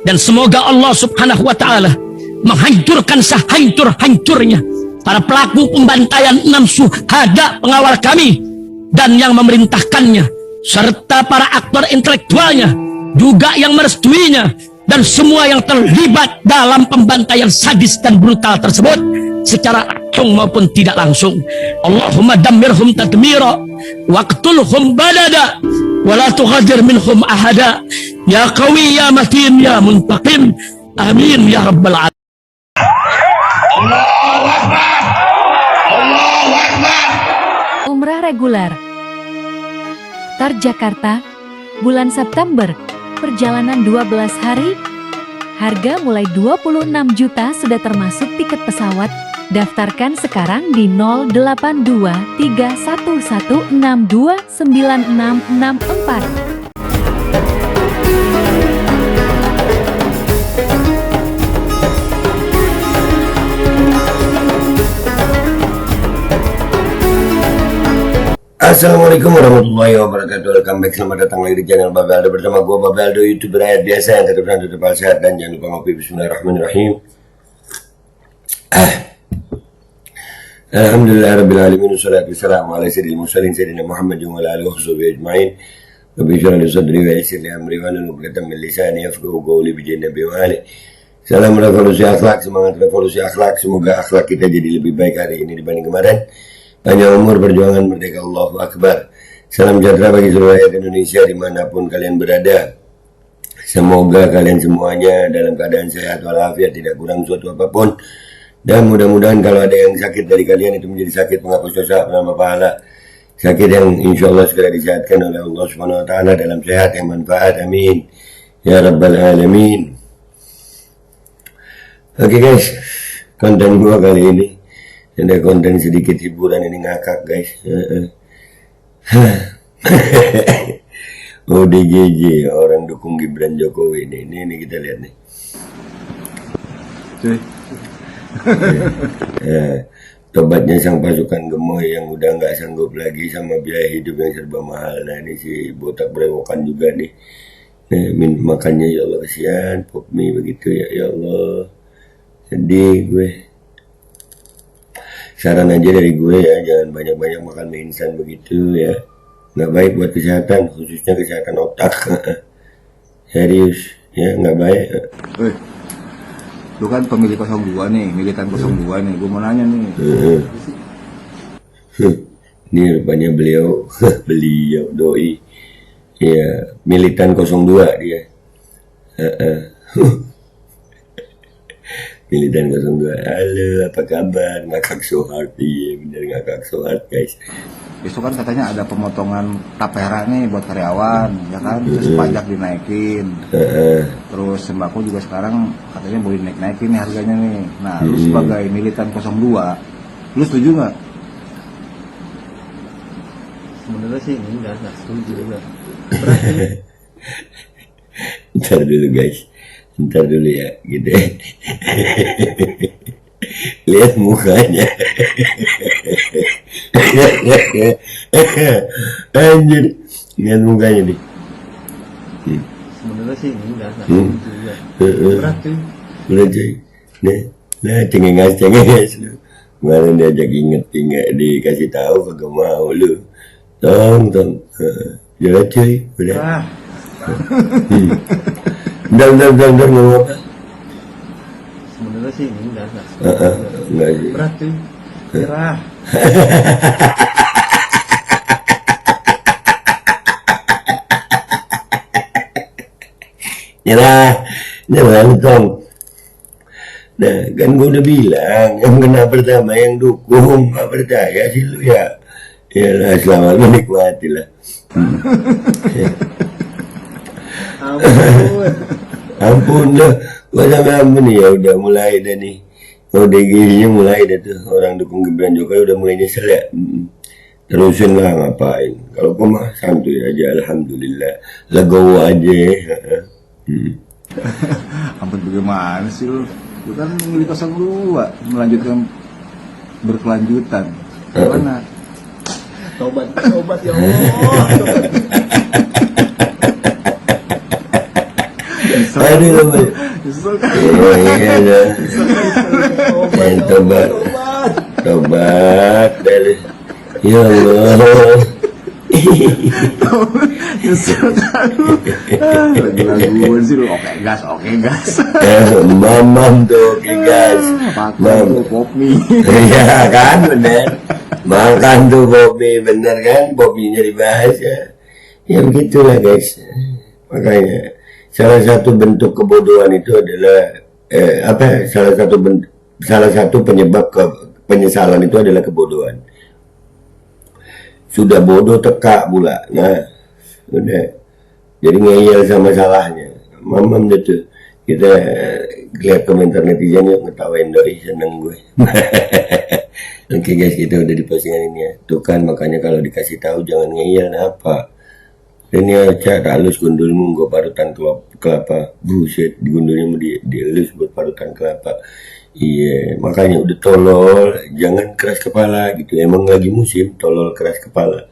Dan semoga Allah subhanahu wa ta'ala menghancurkan sehancur-hancurnya para pelaku pembantaian 6 syuhada pengawal kami dan yang memerintahkannya, serta para aktor intelektualnya juga yang merestuinya, dan semua yang terlibat dalam pembantaian sadis dan brutal tersebut secara langsung maupun tidak langsung. Allahumma dammirhum tadmira waqtulhum balada wala tughadir minhum ahada ya qawi ya matin ya muntaqim amin ya rabbal alamin. Allahu Akbar, Allahu Akbar. Umrah reguler Tar Jakarta bulan September, perjalanan 12 hari, harga mulai 26 juta sudah termasuk tiket pesawat. Daftarkan sekarang di 082311629664. Assalamualaikum warahmatullahi wabarakatuh. Welcome back, selamat datang lagi di channel Babeldo bersama gue Babeldo, YouTuber rakyat biasa yang tetap sehat dan jangan lupa ngopi. Bismillahirrahmanirrahim. Alhamdulillah rabbil alamin, wassalatu wassalamu ala sayyidil mursalin sayyidina Muhammadin wa ala alihi washabihi ajmain. Rabbi shrah li sadri wa yassir li amri wahlul 'uqdatam min lisani yafqahu qawli bi Nabi wa ali. Salam revolusi akhlak, semangat revolusi akhlak. Semoga akhlak kita jadi lebih baik hari ini dibanding kemarin. Panjang umur, perjuangan, merdeka, Allahu Akbar. Salam sejahtera bagi seluruh rakyat Indonesia dimanapun kalian berada. Semoga kalian semuanya dalam keadaan sehat walafiat, tidak kurang suatu apapun. Dan mudah-mudahan kalau ada yang sakit dari kalian itu menjadi sakit penghapus dosa, penambah pahala. Sakit yang insya Allah segera disehatkan oleh Allah Subhanahu Wa Taala dalam sehat yang manfaat. Amin ya rabbal alamin. Oke guys, konten gua kali ini ada konten sedikit hiburan, ini ngakak guys. ODGJ, orang dukung Gibran Jokowi ini kita lihat nih. Tobatnya sang pasukan gemoy yang udah nggak sanggup lagi sama biaya hidup yang serba mahal. Nah ini si botak berewokan juga nih. Makannya ya Allah, kasihan pop mie begitu ya Allah, sedih gue. Saran aja dari gue ya, jangan banyak-banyak makan mie instan begitu ya, nggak baik buat kesehatan, khususnya kesehatan otak. Serius ya, nggak baik. Lu kan pemilih 02 nih, militan 02 nih, gue mau nanya nih. Ini rupanya beliau doi ya, militan 02 dia. Militan 02. Halo, apa kabar? Ngakak so hard. Iya bener, ngakak so hard guys. Besok kan katanya ada pemotongan tapera nih buat karyawan, ya kan? Terus pajak dinaikin. Terus sembako juga sekarang katanya boleh naik-naikin nih harganya nih. Nah, lu sebagai militan 02, lu setuju nggak? Sebenarnya sih enggak setuju juga. Ntar dulu guys, ntar dulu ya gitu. Lihat mukanya. Anjir, lihat mukanya nih. Sebenarnya sih enggak setuju juga. Berat tuh. Berat cuy. Nah cengengas. Kemarin diajak inget dikasih tahu kagak mau lu. Tong. Jelas cuy, udah. Bentar ngomong apa? Sebenarnya sih enggak Enggak sih. berat tuh. Cerah. Nyerah Tong. Nah kan gue udah bilang, yang kena pertama yang dukung, gak percaya sih lu ya. Yalah, selamat menikmati lah. Ampun dah, gua sampai ampun nih ya, udah mulai dah nih. ODG-nya mulai dah tuh, orang dukung Gibran Jokowi udah mulai nyesel ya. Terusin lah ngapain. Kalau gua mah santuy aja, alhamdulillah. Legowo aja. Ampun, bagaimana sih lu? Lu kan milih 02, melanjutkan berkelanjutan. Gimana? Tobat ya Allah. Aduh, tobat. Nyesel kan? Iya, dah. Tobat. Tobat. Ya Allah. Nyesel kan? Lagu-laguan sih lu, oke gas. Mamam tuh, oke guys. Makan tuh pop mie. Iya kan, bener. Makan tuh Bobby, bener kan? Bobbynya dibahas ya. Ya begitulah guys. Makanya salah satu bentuk kebodohan itu adalah salah satu penyebab penyesalan itu adalah kebodohan. Sudah bodoh teka pula. Nah, udah. Jadi ngeyel sama salahnya. Mamam itu. Kita lihat komentar netizen yuk, ngetawain doi, seneng gue. Oke guys, kita udah di postingan ini ya. Tuh kan makanya kalau dikasih tahu jangan ngeyel apa. Ini ya cat halus gundulmu gue parutan kelapa. Buset, digundulnya mau dielus buat parutan kelapa. Iya, makanya udah tolol, jangan keras kepala gitu. Emang lagi musim tolol keras kepala.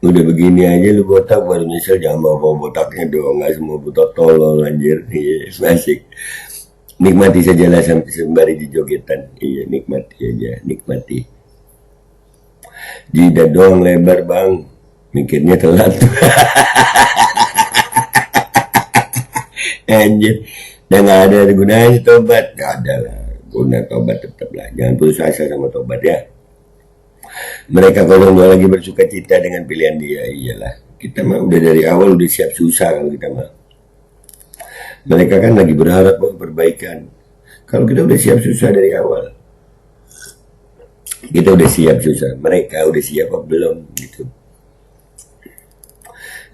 Udah begini aja lu botak baru nyesel, jangan bawa botaknya dong, nggak semua botak tolol anjir. Iya, asik. Nikmati sajalah sampai sembari dijogetan. Iya, nikmati aja, nikmati. Jidat doang lebar bang, mikirnya telat. Anjir, udah nggak ada gunanya tobat, nggak ada lah. Guna tobat tetap lah, jangan putus asa sama tobat ya. Mereka kalau lagi bersuka cita dengan pilihan dia, iyalah. Kita mah udah dari awal udah siap susah kalau kita mah. Mereka kan lagi berharap bahwa perbaikan. Kalau kita udah siap susah dari awal, kita udah siap susah. Mereka udah siap apa belum gitu.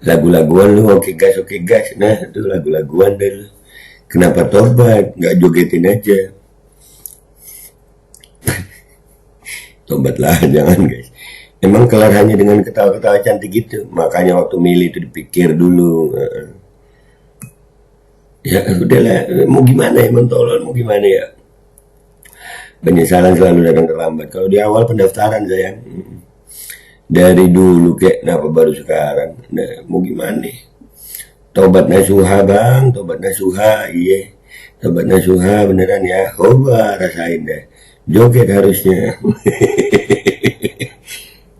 Lagu-laguan lu oke gas. Nah itu lagu-laguan deh lu. Kenapa tobat? Nggak jogetin aja. Tobatlah, jangan guys. Emang kelar hanya dengan ketawa-ketawa cantik gitu. Makanya waktu milih itu dipikir dulu. Ya udahlah, mau gimana emang tolol, mau gimana ya. Penyesalan selalu datang terlambat. Kalau di awal pendaftaran sayang, dari dulu kayak kenapa baru sekarang. Nah, mau gimana. Tobat nasuha bang, tobat nasuha, iya. Tobat nasuha beneran ya. Coba rasain deh. Joget harusnya.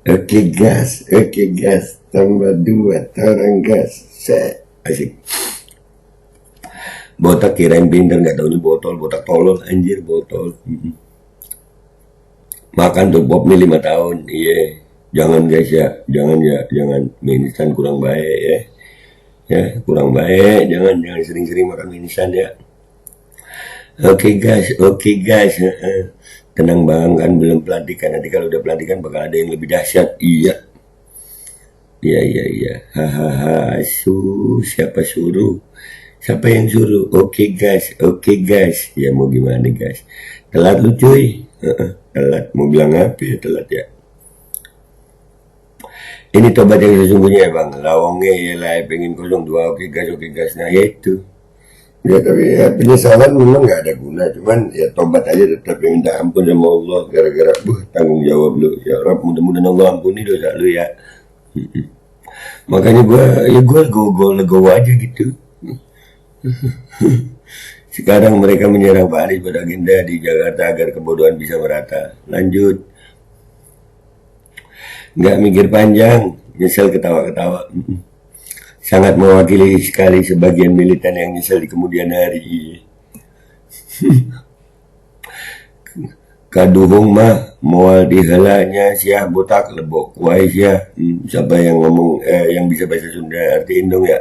Oke gas, tambah 2 orang gas. Asik. Botak kirain pinter, nggak taunya botol, botak tolol, anjir botol. Makan tuh pop mie 5 tahun, iya. Jangan guys ya, jangan mie kurang baik ya. Ya kurang baik, jangan sering-sering makan mie ya. Oke guys. Tenang bang, kan belum pelantikan. Nanti kalau udah pelantikan bakal ada yang lebih dahsyat. Iya. Hahaha. Siapa suruh? Siapa yang suruh? Oke guys. Ya mau gimana guys? Telat lu cuy. Telat. Mau bilang apa ya telat ya? Ini tobat yang sesungguhnya ya bang. Lawangnya ya lah pengen 02. Oke gas. Nah ya itu. Ya tapi ya penyesalan memang nggak ada guna, cuman ya tobat aja tetap minta ampun sama Allah gara-gara tanggung jawab lu ya Rabb, mudah-mudahan Allah ampuni dosa lu ya. Makanya gue legowo aja gitu. Sekarang mereka menyerang Pak Anies pada agenda di Jakarta agar kebodohan bisa merata. Lanjut, nggak mikir panjang, nyesel ketawa-ketawa. Sangat mewakili sekali sebagian militan yang nyesel di kemudian hari. Kaduhung mah moal dihelanya sia botak lebok kuai sia. Siapa yang ngomong yang bisa bahasa Sunda artiin dong ya.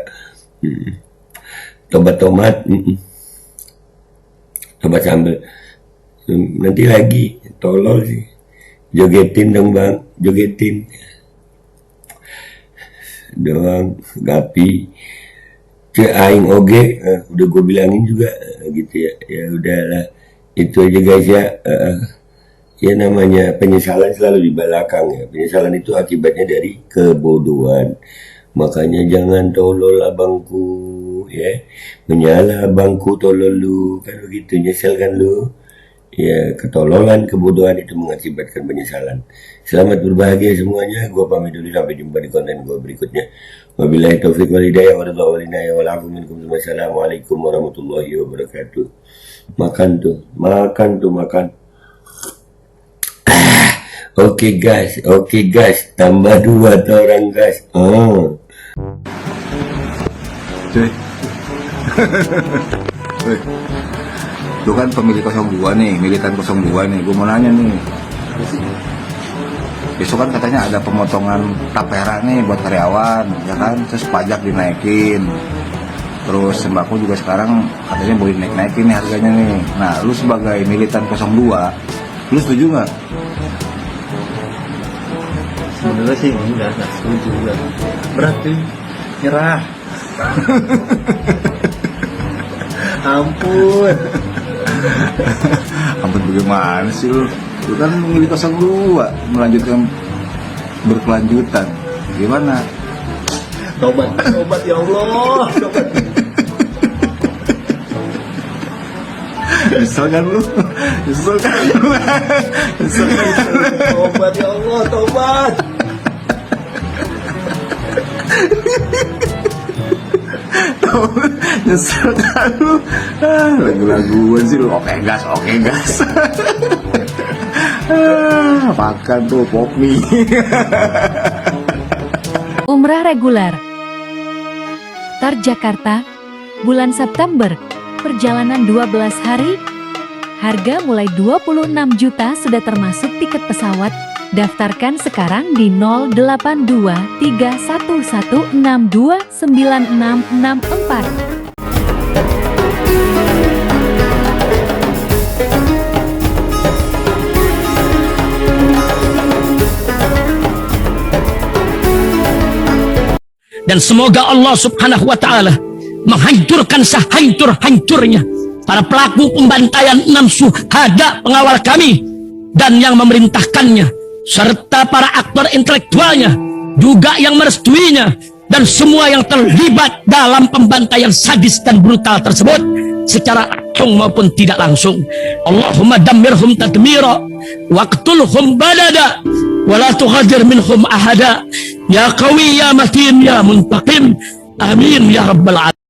Tobat. Tobat sambel. Nanti lagi tolol sih. Jogetin dong bang, jogetin. Doang gapi aing oge udah gue bilangin juga gitu ya udahlah itu aja guys ya. Ya namanya penyesalan selalu di belakang ya, penyesalan itu akibatnya dari kebodohan. Makanya jangan tolol abangku ya, menyala abangku tolol lu kan begitu, nyesel kan lu Ya, ketololan, kebodohan itu mengakibatkan penyesalan. Selamat berbahagia semuanya. Gua pamit dulu, sampai jumpa di konten gua berikutnya. Wabillahi taufiq wal hidayah wa ridha wal inayah wal afu minkum. Wassalamualaikum warahmatullahi wabarakatuh. Makan tuh, makan. Oke guys, tambah 2 orang guys. Cuy. Woi. Lu kan pemilih 02 nih, militan 02 nih. Gue mau nanya nih. Besok kan katanya ada pemotongan tapera nih buat karyawan, ya kan? Terus pajak dinaikin. Terus sembako juga sekarang katanya boleh naikin nih harganya nih. Nah, lu sebagai militan 02, lu setuju nggak? Sebenarnya sih enggak setuju juga. Berat tuh. Nyerah. Ampun. Ampun, bagaimana sih lu? Lu kan memilih 02, melanjutkan berkelanjutan. Gimana? Tobat ya Allah. Tobat. Nyesel kan lu? Tobat ya Allah, tobat. Nyesel kan lu? Lagu-laguan sih lu. Oke gas. Makan tuh pop mie. Umrah reguler. Tar Jakarta, bulan September. Perjalanan 12 hari. Harga mulai 26 juta sudah termasuk tiket pesawat. Daftarkan sekarang di 082311629664. Dan semoga Allah subhanahu wa ta'ala menghancurkan sehancur-hancurnya para pelaku pembantaian 6 syuhada pengawal kami dan yang memerintahkannya, serta para aktor intelektualnya juga yang merestuinya, dan semua yang terlibat dalam pembantaian sadis dan brutal tersebut secara langsung maupun tidak langsung. Allahumma dammirhum tadmira waqtulhum balada wala tughadir minhum ahada ya qawi ya matin ya muntaqim. Amin ya rabbal alamin.